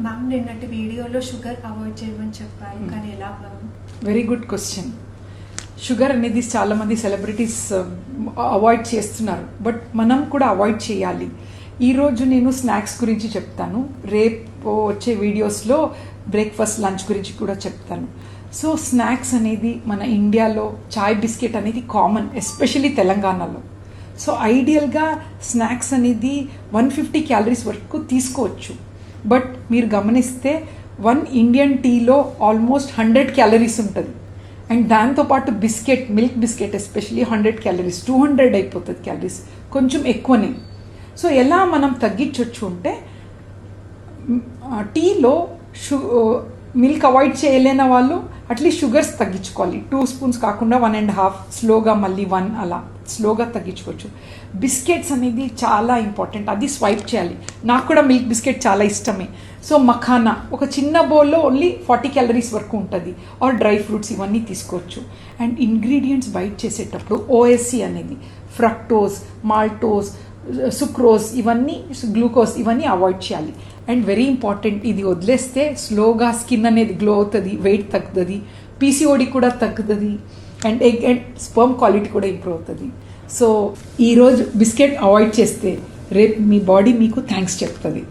Ma'am నిన్నటి వీడియోలో sugar avoid చేయమని చెప్పారు కానీ ఎలా ma'am? Very good question. Sugar అనేది చాలామంది సెలబ్రిటీస్ అవాయిడ్ చేస్తున్నారు, బట్ మనం కూడా అవాయిడ్ చేయాలి. ఈరోజు నేను స్నాక్స్ గురించి చెప్తాను, రేపు వచ్చే వీడియోస్లో బ్రేక్ఫాస్ట్ లంచ్ గురించి కూడా చెప్తాను. సో స్నాక్స్ అనేది మన ఇండియాలో చాయ్ బిస్కెట్ అనేది కామన్, ఎస్పెషల్లీ తెలంగాణలో. సో ఐడియల్గా స్నాక్స్ అనేది 150 క్యాలరీస్ వరకు తీసుకోవచ్చు. బట్ మీరు గమనిస్తే 1 ఇండియన్ టీలో ఆల్మోస్ట్ 100 క్యాలరీస్ ఉంటుంది. అండ్ దాంతోపాటు biscuit, milk biscuit especially 100 calories, 200 అయిపోతుంది క్యాలరీస్, కొంచెం ఎక్కువనే. సో ఎలా మనం తగ్గించవచ్చు అంటే, టీలో మిల్క్ అవాయిడ్ చేయలేని వాళ్ళు అట్లీస్ట్ షుగర్స్ తగ్గించుకోవాలి. 2 స్పూన్స్ కాకుండా 1.5, స్లోగా మళ్ళీ 1, అలా స్లోగా తగ్గించుకోవచ్చు. బిస్కెట్స్ అనేది చాలా ఇంపార్టెంట్, అది స్వైప్ చేయాలి. నాకు కూడా మిల్క్ బిస్కెట్ చాలా ఇష్టమే. సో మఖానా ఒక చిన్న బౌల్లో ఓన్లీ 40 క్యాలరీస్ వరకు ఉంటుంది. ఆర్ డ్రై ఫ్రూట్స్ ఇవన్నీ తీసుకోవచ్చు. అండ్ ఇంగ్రీడియంట్స్ బైట్ చేసేటప్పుడు ఓఎస్సి అనేది ఫ్రక్టోస్, మాల్టోస్, సుక్రోజ్, ఇవన్నీ గ్లూకోజ్, ఇవన్నీ అవాయిడ్ చేయాలి. అండ్ వెరీ ఇంపార్టెంట్, ఇది వదిలేస్తే స్లోగా స్కిన్ అనేది గ్లో అవుతుంది, వెయిట్ తగ్గుతుంది, పీసీఓడి కూడా తగ్గుతుంది, and egg and sperm quality కూడా ఇంప్రూవ్ అవుతుంది. సో ఈరోజు బిస్కెట్ అవాయిడ్ చేస్తే రేపు మీ బాడీ మీకు థ్యాంక్స్ చెప్తుంది.